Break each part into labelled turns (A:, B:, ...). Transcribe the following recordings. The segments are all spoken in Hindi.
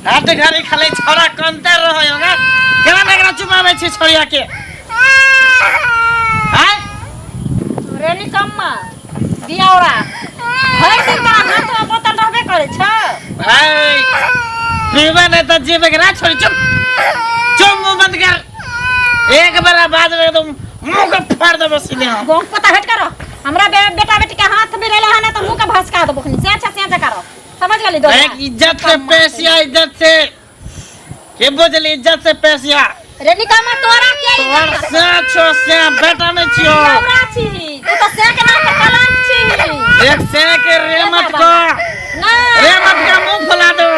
A: हाथे घरे खाले छोरा कंतर रहो ना केना नेकरा चुमावे छी छोरिया के हाय
B: रेनी कम्मा दियावरा भर दिन का हाथ में बोतल रहबे करे छ
A: भाई पीवा ने त जीवे के ना छोरी चुप चुप मुंह बंद कर एक बार आवाज लगे तो मुंह को फाड़ दे बस सीधे हम
B: गोंग पता हट करो हमरा बेटा बेटी के हाथ में रहले है ना तो मुंह का भसका दो बखनी से अच्छा करो समझ गली दो
A: एक इज्जत से पैसिया इज्जत से के बोझली इज्जत से पैसिया
B: रेनी कम्मा तोरा के इज्जत
A: से छो से बेटा में छियो
B: तोरा छी तू तो से के नाम पे कलंक छी
A: एक से के रेमत को
B: ना
A: रेमत का मुंह फुला दो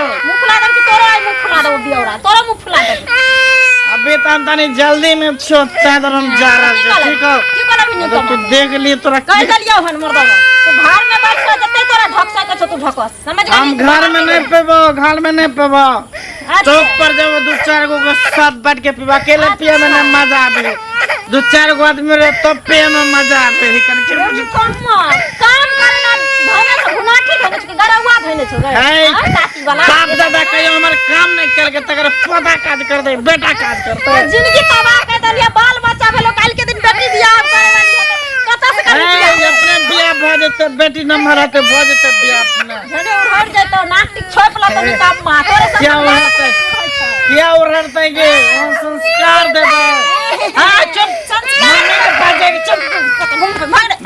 B: कि तोरा मुंह फुला दो बियावरा तोरा मुंह फुला दो
A: अबे तनी जल्दी में छोटा दरम जा रहा है ठीक है
B: की कोला भी नहीं
A: तो तू देख लिए तोरा
B: कह दलियो हन मर्दवा तू घर में बैठ के जते तोरा ढकसा के छ तू ढकस समझ गई
A: हम घर में नहीं पेबो घर में नहीं पेबो चौक पर जब दो चार गो साथ बैठ के पीवा अकेले पिए में ना मजा आवे दो चार गो आदमी रहे तब पिए में मजा आवे ही करके
B: काम करना भले से गुनाठी धने छ गरवा धने छ रे ताती वाला
A: बाप दादा कहियो हमर काम नहीं करके तकर पोता काज कर दे बेटा काज करते
B: जिंदगी तबाह कर दलिया बाल बच्चा भेलो काल के दिन बेटी बियाह करे वाली कता से कर
A: अपने बियाह भ जते बेटी नंबर आते भ जते बियाह अपना
B: झड़े उड़ जतो नाक टिक छोप ला तनी काम मा तोरे सब
A: क्या उड़ते के संस्कार देबे हां चुप संस्कार बाजे चुप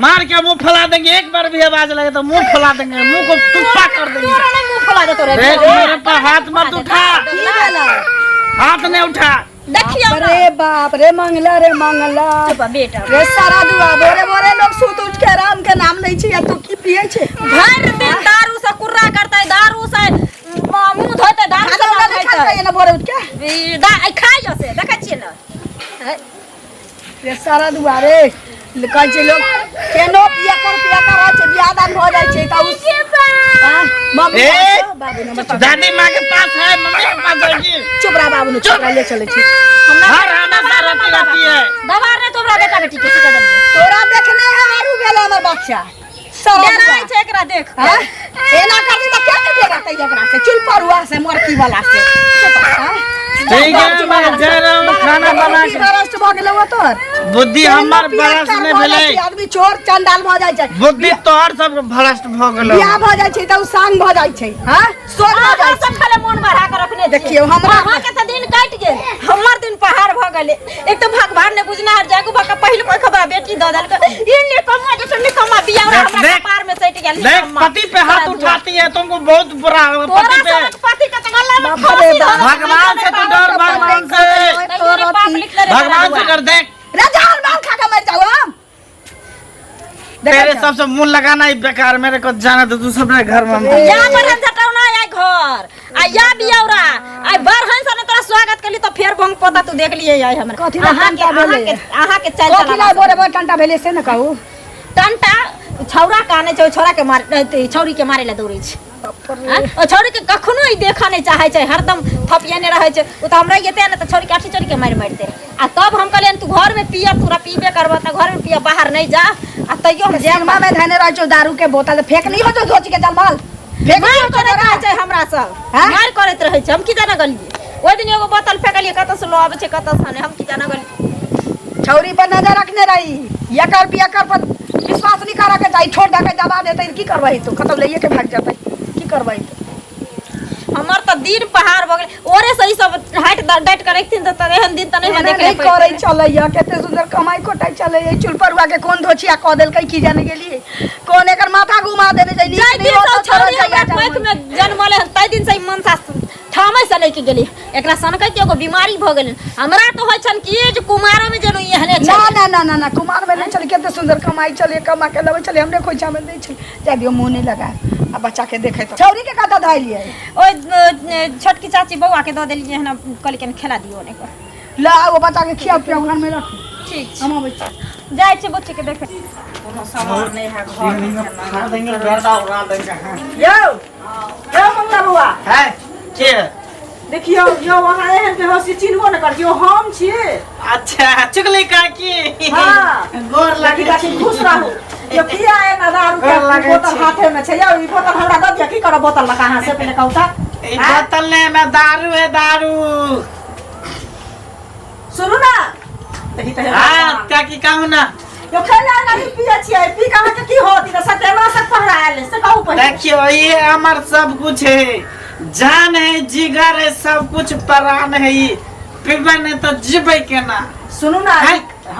A: मार के मुंह फुला देंगे एक बार भी आवाज लगे तो मुंह फुला देंगे मुंह को टुप्पा कर देंगे
B: तोरा मुंह फुला दे तोरे
A: मेरे पर हाथ मत उठा हाथ नहीं उठा
B: देखियो
C: अरे बाप रे मंगला
B: चुप बेटा
C: रे सारा दुआ बोरे लोग सुत उठ के राम के नाम नहीं छी तू की पिए छे
B: भर दिन दारू से कुर्रा करता है दारू से मुंह धोते दारू से मुंह
C: खाता है ना बोरे उठ के
B: खाई जसे देखे छिए ना
C: रे सारा दुआ रे कहै छै लोग केनो पिया कर छै बियाह दान हो जाय छै त उस मम्मी बाबू ने
A: दादी माँ के पास है मम्मी के पास है
C: चुप रहा बाबू ने चुप रहा ले चले छी
A: हर हमेशा रोती रहती है
B: दबा रे तोरा बेटा बेटी के सिखा दे
C: तोरा देखने है आरू भेल हमर बच्चा सब
B: डराई छै एकरा देख
C: एना करनी त क्या देगा त एकरा से चुल परुआ से मोरकी वाला से चुप
A: ठीक है मैं जा रहा हूं खाना बना के
C: बरस्ट भ गेलौ तोर
A: बुद्धि हमर बरस ने भेलै
C: आदमी चोर चंडाल भ जाय छै
A: बुद्धि तोहर सब भ्रष्ट भ गेलौ
C: बियाह भ जाय छै त सांग भ जाय छै हां सोच भ जाय
B: सब खाले मन बढ़ा के रखने
C: देखियो हमरा
B: हां के त दिन कट गेल हमर दिन पहाड़ भ गेले एक तो भगवान ने बुझना हर जागू भका पहिल कोई खबर बेटी द दल ई निकम्मा जैसे निकम्मा बियाह हमरा पार में सट गेल
A: देख पति पे हाथ उठाती है तुमको बहुत बुरा पति पे
B: पति का गला में फांसी
A: भगवान से तू डर भगवान से कर देख
C: रजाल मार खा के मर जाओ हम
A: तेरे सबसे मुंह लगाना ही बेकार मेरे को जाना तो तू सबने घर में
B: या पर हम हटाउना आय घर आ या बियावरा आय बरहन से तोरा स्वागत कली तो फेर भंग पता तू देख लिए आय हमरा
C: कथि ला टंटा भेले
B: आहा के चल
C: कथि ला बोरे टंटा भेले से न कहू
B: टंटा छौरा काने छै छौरा के मार छौरी के मारे ला दौड़ै छै ओ छौरी के कखनो ही देखा नहीं चाहे छै हरदम थपियाने रहे छै ओ त हमरा येते न त छौरी के आठी चोरी के मारते आ तब हम कहलियन तू घर में पिया पूरा पीबे करबा त घर में पिया बाहर नहीं जा आ तइयो हम
C: जेमा में धने रह छौ दारू के बोतल फेक नहीं होतो सोच के जलमाल फेक
B: मार करत रहे छै हमरा सब मार करत रहे छै हम की जाना गलिए ओइ दिन एगो बोतल फेकलिए कत से लो आबे छै कत से हम की जाना गलिए
C: छौरी पर नजर रखने रही एकर पिया कर पर विश्वास नहीं करा के जाई छोड़ दे के दबा देते की करबही तू कतौ लेके के भाग जाते की करबही
B: हमर त दिन पहाड़ भ गेल ओरे सही सब हट डट कर रखथिन त एहन दिन त नहीं देखे
C: करे चलैया केते सुंदर कमाई कोटाई चलैया चुल परुआ के कोन धोछिया क देल कै की जाने गेली कोन एकर माथा घुमा देने जाई
B: नहीं हो तो छौरी कोख में जन्मले तै दिन से मन सा ठामै से लेके गेली एकरा सनकै के एगो बीमारी भ गेल हमरा तो होय छन कि जे कुमार में जनु एहने छै
C: ना कुमार में नहीं चल केते सुंदर कमाई चले कमा के लबै चले हमरे खोइछा में दै छै जा दियो मुंह नहीं लगा आ बच्चा के देखे तो छौरी के कता धइलिए
B: ओय छोटकी चाची बौआ के द देलिए हना कल के खेला दियो ने को
C: ला वो बच्चा के खिया पिया घर में रख
B: ठीक
C: हम बच्चा
B: जाय छै बच्चे के देखे कोनो सामान नहीं है घर में
A: खा देंगे घर दा उड़ा देंगे
C: यो मंगला बुआ
A: है के
B: देखियो यो वहां एहन के हंसी चिन्हबो न कर जो हम छिए।
A: अच्छा चुगली काकी
B: हां
A: गोर लगी
B: बाकी खुश रहू। यो किया है ना दारू के बोतल हाथे में छै यो ई बोतल हमरा द दिया की कर बोतल लगा हां से पहले कहू त
A: ई बोतल ने में दारू है दारू।
B: सुनू ना देखी त
A: हां काकी कहू ना
B: यो खेला नहीं पिए छिए पी कहां के की होती त सतेमा से पहरायल से कहू पहले।
A: देखियो ये हमार सब कुछ है, जान है जिगर है सब कुछ प्राण है। ये पीबे ने तो जीवे के ना।
B: सुनू ना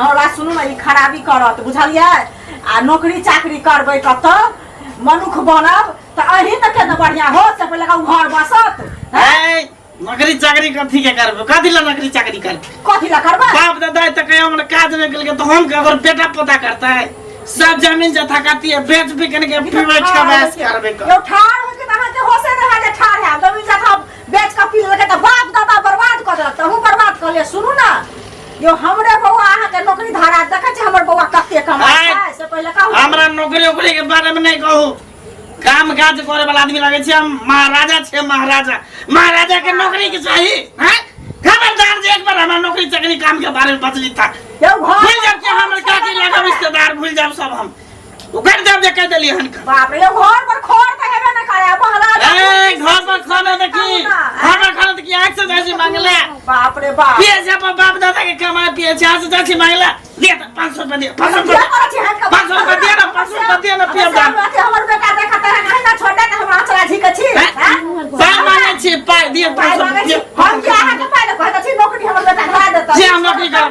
B: हमरा सुनू ना ई खराबी करत बुझलिए आ नौकरी चाकरी करबै कत मनुख बनब त अही त के बढ़िया हो से पहले कहू घर बसत।
A: ए नौकरी चाकरी कथी के करबो कथी ला नौकरी चाकरी कर
B: कथी ला करबा
A: बाप दादा त कहे हमर काज में गेल के तो हम अगर बेटा पता करता है सब जमीन जथा खाती है बेच बिकन के पीवे के बस करबे
B: यो ठाड़ हो के तहां के होसे रहा जे ठाड़ है जमीन जथा बेच के पी लेके त बाप दादा बर्बाद कर देलक त हूं बर्बाद कर ले। सुनू ना यो हमरे बउआ अहाँ के नौकरी धारा देखै छै हमर बउआ कते कमाई छै से पहले कहू। हमरा
A: नौकरी ओकरी के बारे में नहीं कहू, काम काज करे वाला आदमी लगे छे हम महाराजा छे महाराजा। महाराजा के नौकरी के चाहिए हैं खबरदार जे एक बार हमरा नौकरी चाकरी काम के बारे में बचली था
B: यो घर
A: भूल जाब के हमर काकी लगा रिश्तेदार भूल जाब सब हम उकर जब जे कह देली हन
B: बाप रे यो घर पर खोर त हेबे न करे महाराजा।
A: ए घर पर खाना देखी घर पर खाना देखी आंख से जैसी मांगले
B: बाप रे बाप
A: पिए जब बाप दादा के कमाई पिए छे आज जैसी मांगले दे 500 रुपया दे 500 रुपया 500 रुपया दे ना 500 रुपया दे ना पिए
B: हमर बेटा देखत है नहीं ना छोटा त हमरा चला जी के छी हैं
A: पाई मांगे छी पाई दिए 500 रुपया
B: हम क्या है के पाई कहत छी नौकरी हमर बेटा धरा देता
A: जे हम नौकरी कर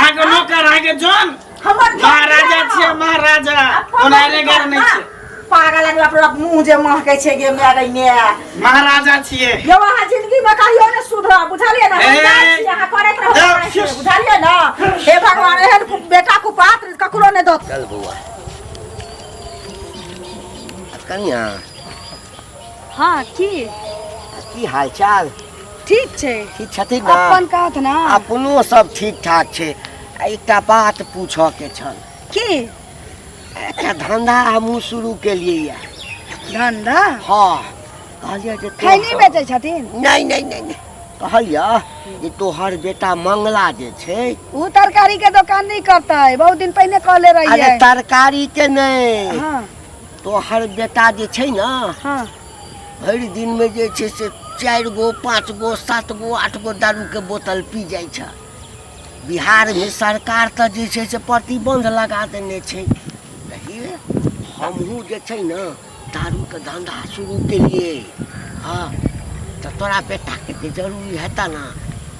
A: आगे नौकर आगे जोन
B: हमर
A: महाराजा छे महाराजा ओनारे घर नहीं छे
B: पागल आदमी अपना मुंह जे महकै छै गे मेरे ने
A: महाराजा छिए
B: यो वहां जिंदगी में कहियो ने सुधर बुझलिए ना यहां करत रहो बुझलिए ना हे भगवान एहन बेटा को पात्र ककरो ने दत।
D: चल बउआ कनिया
C: हां
D: की हाल चाल
C: ठीक छै
D: ठीक छथिन ना
C: अपन कहत ना
D: अपनो सब ठीक ठाक छै। एकटा बात पूछो के छल
C: की
D: एकटा धंधा हमहूँ शुरू केलिए या
C: धंधा
D: हाँ कहलिए जे
C: खैनी बेचै छथिन
D: नहीं नहीं नहीं नहीं कहलिए जे तोहर बेटा मंगला जे छै
C: उ तरकारी के दुकान नहीं करतै बहुत दिन पहले कहले
D: अरे
C: रहिए।
D: तरकारी के नहीं
C: हां
D: तोहर बेटा जे छै ना
C: हां
D: भरि दिन में जे छै से 4 गो 5 गो 7 गो 8 गो दारू के बोतल पी जाइ छै। बिहार में सरकार तो जे छै से प्रतिबंध लगा देने छै। हमहूँ जे छै ना दारू के धंधा शुरू केलिए हाँ तो तोरा बेटा के जरूरी हेता ना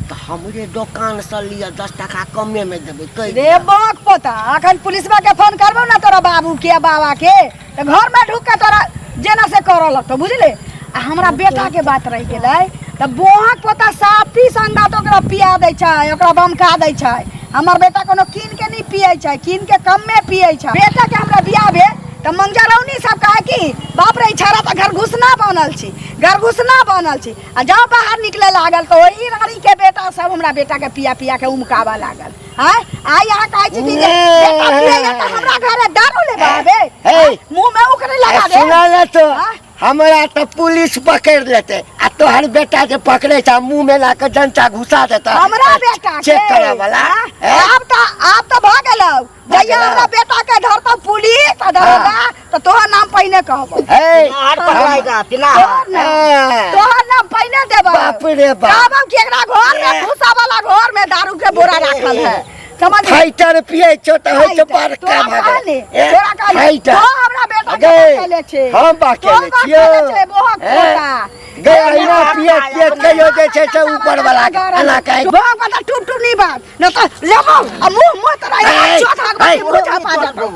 D: तो हमरे दुकान से लिया 10 टका कमे में देबे कह
C: रे बाक पता अखन पुलिसवा के फोन करबो ना तोरा बाबू के बाबा के तो घर में ढुक के तोरा जेना से करऽ लगतो बुझले। आ हमरा बेटा के बात रह गेलै तो बोहक पता साफी संगा तो ओकरा पिया दै छै ओकरा बमका दै छै। हमर बेटा कोनो कीन के नहीं पिए छै कीन के कम में पिए छै। बेटा के हमरा बियाह भे तो मंगजरौनी सब कहे कि बाप रे छाड़ा तो घर घुसना बनल छी आ जब बाहर निकले लागल तो ई रानी के बेटा सब हमरा बेटा के पिया पिया के उमकावा लागल है आ यहाँ कहे छी जे बेटा पिए तो हमरा घरे दारू ले बाबे मुंह में उकरे लगा दे
D: सुना ले तो हमरा तो पुलिस पकड़ लेते आ तोहर बेटा जे पकड़े छ मुंह में ला के डंटा घुसा देता
C: हमरा बेटा
D: चेक करे वाला
C: आप तो भाग गेलौ जइया हमरा बेटा के धरता पुलिस धरता तो तोहर नाम पहिने कहबो
D: हाथ पकड़ाएगा तिला
C: तोहर नाम पहिने देबो
D: बाप रे बाप
C: कहबो कि एकरा घर में भूसा वाला घर में दारू के बोरा रखल है समझ
D: फाइटर पिए छ त होय छ बड़का भागे
C: तोरा कहले तो हमरा बेटा के कहले छे
D: हम बाकेले छियो
C: बहुत पोता
D: गे अहिना पिए के कहियो जे छै से ऊपर वाला एना कहे
C: बहुत पता टूट टूट नहीं बात न तो लेबो आ मुंह मत रही चोट हाथ बुझा पा जातो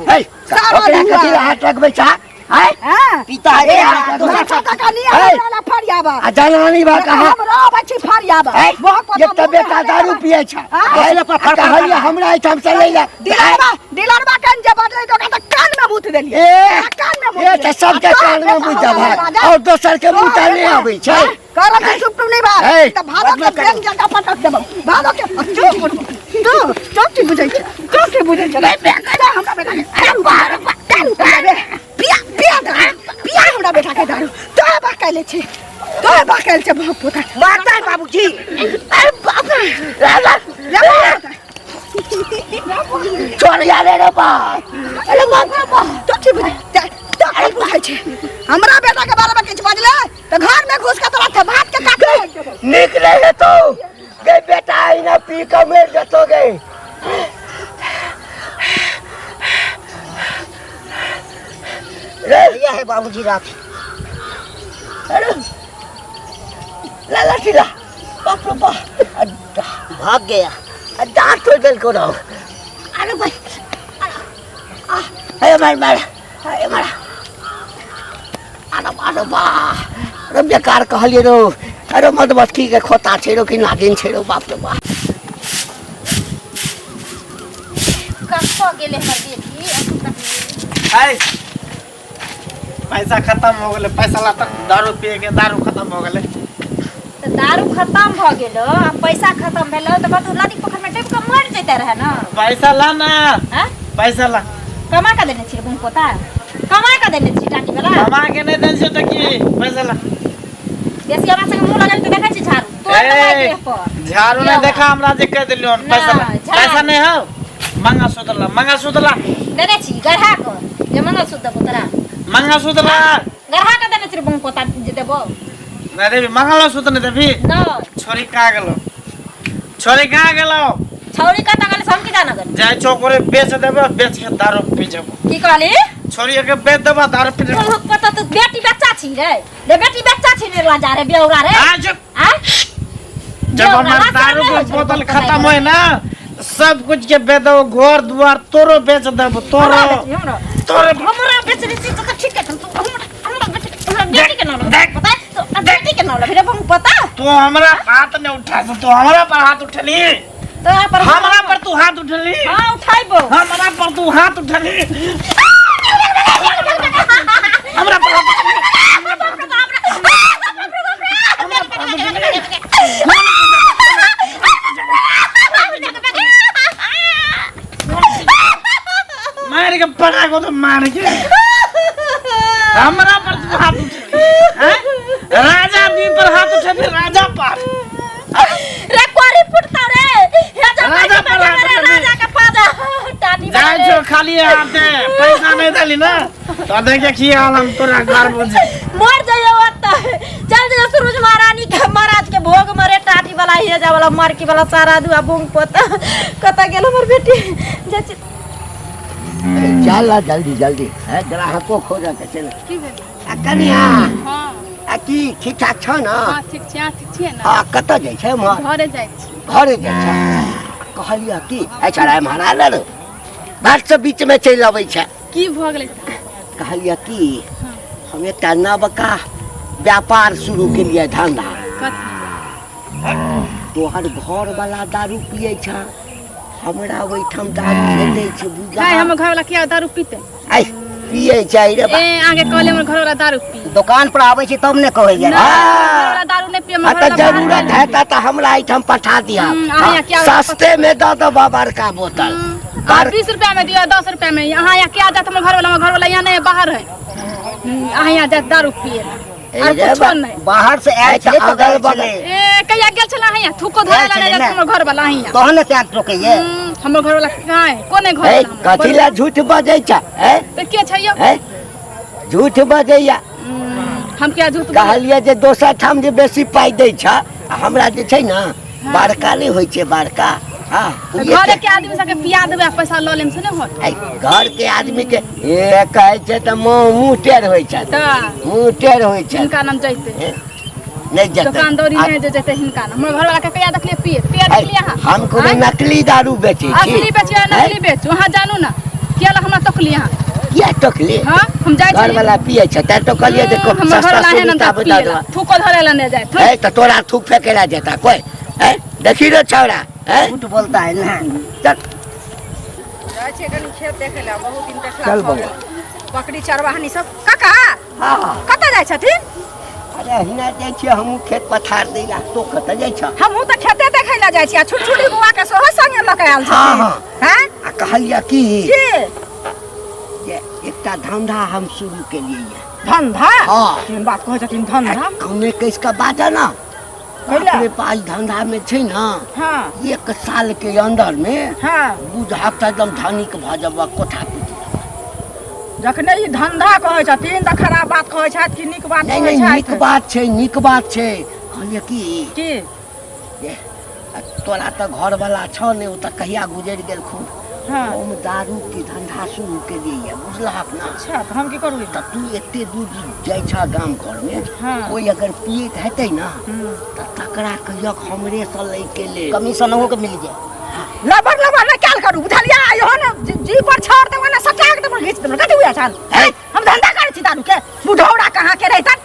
D: सारा दिन हाथ रखबे छ
C: हां
D: पिता रे
C: तो छटा का नहीं हमरा फरियाबा
D: आ जनानी बा कहा
C: हमरा बच्ची फरियाबा बहुत पता
D: ये त बेटा दारू पिए छ कहले पर कहलिए हमरा एठाम से ले जा
C: दिलरबा कान जे बदले तो का कान में बूथ देलिए कान में बूथ
D: ये त सबके कान में बूथ दबा और दोसर के बूथ नहीं आबै छै
C: करम चुप नहीं बा त भागो के बैंक जगह पटक देबो भागो के चुप की बुझै छै चुप की बुझै छै रे बेटा हमरा बेटा के बाहर पिया हमरा बेटा के दारू तो बा कहले छी तो बाकल से भाग पोता
D: मारता है बाबूजी। अरे बाप रे, छोड़ यार रे बाप। अरे बाप रे बाप।
C: तो ठीक है तो आई बुझाई छे हमरा बेटा के बारे में किछ बजले तो घर में घुस के तोरा थे भात के काट ले
D: निकले है तो गए बेटा आई ना पी का मेर जतोगे। ये है बाबूजी रात। अरे लाला चिला बाप रे बाप भाग गया दांत तोड़ गल को रहो। अरे भाई अरे मार मार अरे मार अरे बा अरे बेकार कहलिए रो। अरे मधुमक्खी के खोता छेड़ो कि नागिन छेड़ो बाप रे बाप।
B: कखो गेले हमर बेटी
A: आय पैसा खत्म हो गेले। पैसा ला तक दारू पिए के दारू खत्म हो गेले।
B: तो दारू खत्म भ गेलो आ पैसा खत्म भेलो तो बात नदी पोखर में डूब के मर जैते रहे ना।
A: पैसा ला ना
B: हां
A: पैसा ला।
B: कमा के देने छी बहन पोता कमा के देने छी टाटी वाला
A: कमा के नहीं देन से तो की पैसा ला।
B: बेसी हमरा संग मुंह लगल तो देखै छी झाड़ू तो देह पर
A: झाड़ू ने देखा हमरा जे कह दिलियो पैसा ला। पैसा नहीं हो मंगा सूत्र ला
B: देने छी गढ़ा को जे मंगल सूत्र पोतरा
A: मंगा सूत्र ला
B: गढ़ा के देने छी बहन पोता जे देबो
A: नहीं देबी मंगल सूत्र नहीं देबी।
B: न
A: छोरी कहाँ गेलो
B: छौरी का तगल सम की जाना गन
A: जाय चौकोरे बेच देबो बेच के दारू पी जेबो।
B: की कहली
A: छोरी के बेच देबो दारू पी जेबो।
B: तो पता तो बेटी बच्चा छी रे ले बेटी बच्चा छी रे ला जा रे बेउरा रे
A: आ जब हमार दारू के बोतल खत्म होए ना सब कुछ के बेच दो घर द्वार तोरो बेच देबो तोरो
B: हमरा बेच रे तो ठीक है तू हमरा बेटी के नाम पता है तो बेटी के नाम फिर हम पता
A: तू हमरा हाथ ने उठा तू हमरा पर हाथ उठली
B: तो पर
A: हमरा पर तू हाथ उठली।
B: हां उठाइबो
A: हमरा पर तू हाथ उठली हमरा पर मार के पड़ा को तो मार के हमरा पर तू हाथ उठली हैं राजा दी पर हाथ उठे फिर राजा पर
B: रे कोरी फुटता रे
A: राजा पर
B: राजा का पादा टाटी
A: जाय जो खाली आते पैसा नहीं देली ना तो देखे की हाल हम तोरा घर बुझे
B: मर जाइए होता चल जा सूरज महारानी के महाराज के भोग मरे टाटी वाला हिया जा वाला मार के वाला सारा दुआ बुंग पोता कता गेल हमर बेटी जच
D: चला जल्दी जल्दी है ग्राहको खोज के चल
E: की भेल
D: आ कनिया
E: हां
D: आ की ठीक ठाक छ ना।
E: हां ठीक छिए ना
D: आ कत जाय छै म
E: घरे जाइ छी
D: घरे जाय छ कहलिया की ए छड़ा मारा ल बात से बीच में चल आबै छै
E: की भ गेलै
D: कहलिया की हम एकटा नवका व्यापार शुरू के लिए धंधा
E: कथी
D: तोहर घर वाला दारू पिए छ हमरा ओइठम दारू भेटै छै बुझा
E: काहे हमर घर वाला किया दारू पीते
D: आई पिए छै रे
E: ए आगे कहले हमर घर वाला दारू पी
D: दुकान पर आबै छै तब ने कहै
E: ना, घर वाला दारू नहीं पिए हमर घर वाला
D: जरूरत है तो हमरा एठम पठा दिया सस्ते में दो दो बाबर का बोतल
E: 20 रुपया में दियो 10 रुपया में यहाँ यहाँ क्या जात हमर घर वाला यहाँ नहीं बाहर है यहाँ यहाँ जात दारू पिए और कुछ नहीं
D: बाहर से आए छै अगल बगल
E: ए कहिया गेल छला यहाँ थूको धरे ला जात हमर घर वाला यहाँ
D: तोहन क्या रोकैये
E: हमर घर वाला कहाँ है कोने घर वाला
D: कथी ला झूठ बजै छ हैं
E: तो के छैयो
D: हैं झूठ बजैया
E: हम क्या झूठ
D: कहलिए जे दोसर ठाम जे बेसी पाई दै छ हमरा जे छै ना बड़का नहीं होय छै बड़का हां
E: घर के आदमी सबके पिया देबे पैसा ल लेम से नहीं होत
D: घर के आदमी के ए कहै छै त मुंह टेढ़ होय छै
E: त
D: मुंह टेढ़ होय छै
E: हिनका नाम जैते
D: नहीं जते
E: दुकानदारी नहीं जे जैते हिनका नाम हमर घर वाला के कहिया देखलिए पिए देखलिए हां
D: हम कोनो नकली दारू बेचै छी
E: असली बेचिए नकली बेच वहां जानू ना केला हमरा तकली यहां
D: क्या टोकली
E: हां हम जाय
D: घर
E: छी
D: वाला पिए छ त टोकलिए देखो
E: हमर घर वाला है ना
D: सस्ता बता दो
E: थूको धरे ला नहीं जाए
D: है त तोरा थूक फेकेला देता कोई है देखी रे छौड़ा है झूठ बोलता है ना चल
C: जाय छे कनी खेत देखेला बहुत दिन देखला
D: चल बबा
C: बकरी चरवाहनी सब काका
D: हां
C: कत जाय छथिन
D: अरे हिना जाय छी हमहु खेत पथार देला तो कत जाय छ
C: हमहु त खेते देखैला जाय छी आ छुटछुटी बुआ के सोहो संगे ल के आयल
D: हां
C: छथिन
D: हां
C: हैं
D: आ कहलिया की
C: की
D: ये एकटा धंधा हम शुरू के लिए
C: धंधा
D: हाँ।
C: तीन बात कहे छथिन धंधा
D: कमे कैस का बात है ना
C: कैला
D: अपने पास धंधा में छे ना
C: हाँ
D: 1 साल के अंदर में
C: हाँ
D: बुझा त एकदम धनिक भ जब कोठा पीटी
C: जखने ई धंधा कहे छथिन त खराब बात कहे छथि कि नीक बात
D: नहीं
C: कहे
D: नहीं
C: छथि
D: निक बात छे निक बात छे कहलिए कि
C: की
D: ये, तोरा तो घर वाला छ ने ओ त कहिया गुजर गेल खूब
C: हाँ
D: हम दारू के धंधा शुरू के लिए बुझलहक ना
C: अच्छा त हम की करू
D: त तू एते दूर जाइ छ गांव घर में
C: हाँ।
D: कोई अगर पियत हेतै ना त तकरा कहियक हमरे से लै के ले
A: कमीशन हो के मिल जाए
C: लबर लबर ना क्या करू बुझलिया यो ना जी पर छोड़ देबो ना सटा के देबो घीच देबो कथि हुआ छन हम धंधा करे छी दारू के बुढ़ौड़ा कहां के रहतन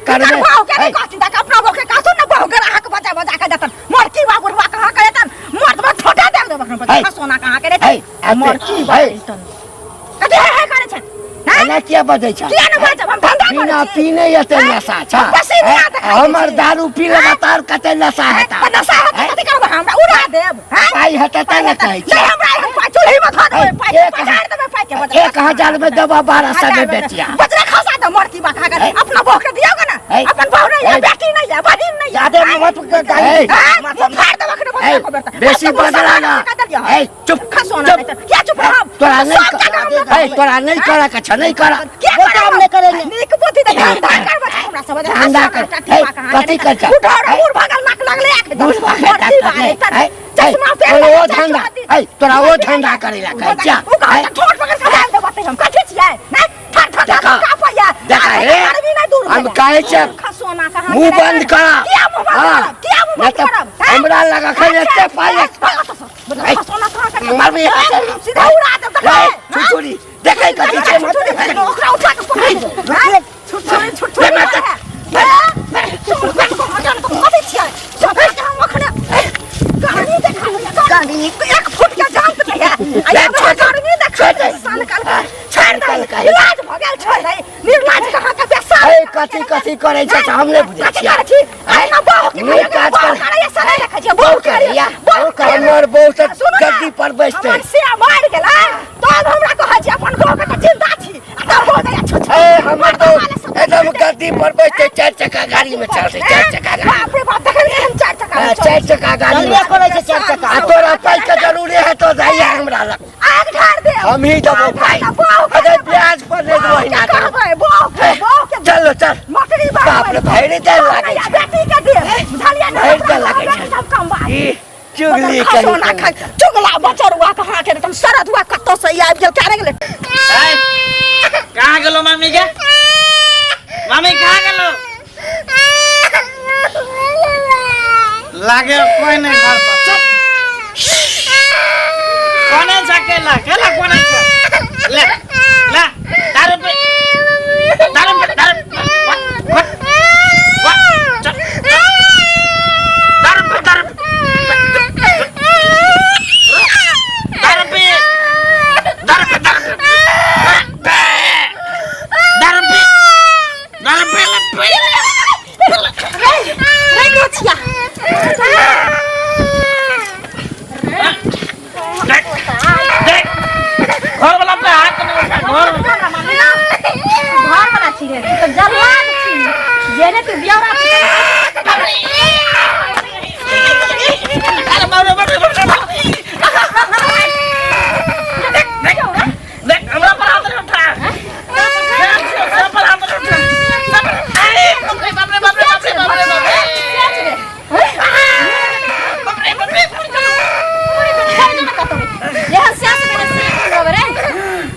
C: करबे बाऊ के कहती त अपना बो के कहतु ना बहु के राह के बचा बचा के देतन मोरकी बाबुरवा कहां के रहतन मर्द में छोटा दे देबो अपन सोना कहां के रहतन मोरकी बातन कथि है करे छन
D: ना क्या बजै छ
C: किया न बजब हम धंधा करे
D: बिना
C: छी
D: पीने यते नशा छ हमर दारू पी लगातार कते नशा हेता
C: नशा है कथि करब हमरा उड़ा देब
D: पाई हेता त न कहै छी
C: नहीं हमरा हम पाई चूल्ही में खा देबै पाई पचाड़ देबै पाई के बदला
D: 1000 में दबा 1200 में बेचिया
C: बचरा खसा दे मोरकी बा खा के अपना बहू के दियोगे ना अपन बहू नहीं है बेटी नहीं है बहिन नहीं है
D: ज्यादा मत कर गाली
C: फाड़ दे बखने बचरा को बेटा
D: बेसी बदला ना चुप
C: खसोना नहीं तो क्या चुप हम
D: तोरा नहीं तोरा नहीं करा के छ नहीं करा
C: क्या काम नहीं करेंगे नीक बुद्धि दे धंधा कर बचा हमरा सब
D: धंधा कर कथि कर छ
C: उठाड़ उड़ भागल नाक लगले आके मोरकी बा चश्मा पे
D: वो धंधा तोरा वो धंधा करेला कह जा
C: छोट पकड़ के डाल दे बाते हम कथि छियै नहीं ठर ठर का पया
D: देखा है हम काहे छ
C: खसोना कहां
D: मुंह बंद करा
C: क्या मुंह बंद क्या मुंह बंद करब
D: हमरा लगा खले एते पाई
C: खसोना कहां के
D: मार भी
C: सीधा उड़ा दे त
D: छुछुरी देखै कथि छै
C: ओकरा उठा के पकड़ दे छुछुरी छुछुरी कथि छियै सब के हम अखने कहानी देखा कहानी 1 फुट के जांत नहीं है आया कहानी देखा सन कल छोड़ दे लाज भगल छोड़ दे निर्लाज कहां के बेसा
D: कथि कथि करे छ हमने बुझै छी
C: आई ना बहु के
D: काज कर
C: करे ऐसा नहीं रखै छै बहु करिया बहु
D: हमर बहुत गद्दी पर बैठते
C: से मार गेला तो हमरा कहै छी अपन गांव के जिंदा छी आ बोल दे छुछुरी
D: हमर तो एकदम गद्दी पर बैठते 4 चक्का गाड़ी में चलते 4 चक्का
C: बाप रे बाप देखै हम 4 चक्का
D: 4 चक्का गाड़ी में
A: करे छै 4 चक्का
D: आ तोरा पाई के जरूरी है तो जाइए हमरा लग
C: आग ढार दे
D: हम ही देबो पाई अरे ब्याज पर ले दो महीना
C: कहबै बहु के
D: चलो चल
C: मकड़ी
D: बाप रे भैरे दे लागे छै
C: बेटी के दे बुझलिया ना
D: भैर दे लागे छै
C: सब कम बा
D: ई चुगली
C: सोना खा
D: करी
C: चुगला बचरुआ कहां के तुम सरद हुआ कत्तो से आबि गेल कारे गेल
A: कहाँ गेलो मम्मी के मम्मी कहाँ गेलो लागे कोई नहीं घर पर चुप कौन है केला केला कौन है ले ले दारू पे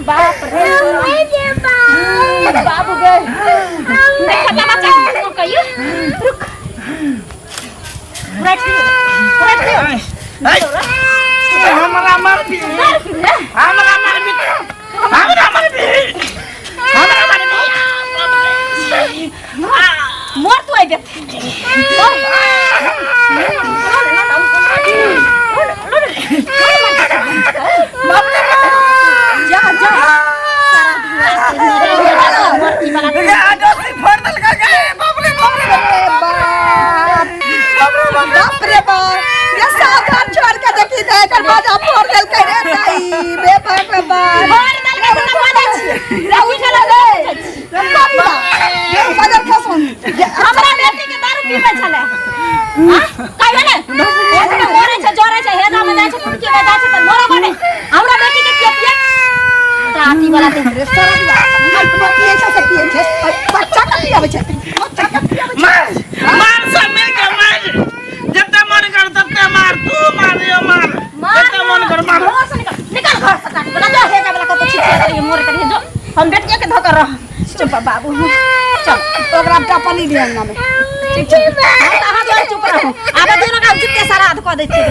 C: बाप रे बाप
B: सराती वाला देख रे
C: बच्चा का पियावे छै बच्चा का पियावे छै
A: मार मार सब मिल के मार जत्ते मन कर तत्ते मार तू मारियो मार जत्ते मन कर मार
B: निकल घर से काट बना जा हे वाला कत छिट के मोर करिए जो हम बेटिया के धकर रह चुप बाबू चल
C: ओकरा टपनी दिया अंगना में
B: ठीक छै हां चुप रहो आबे दिन का जितने सारा हाथ क दै छी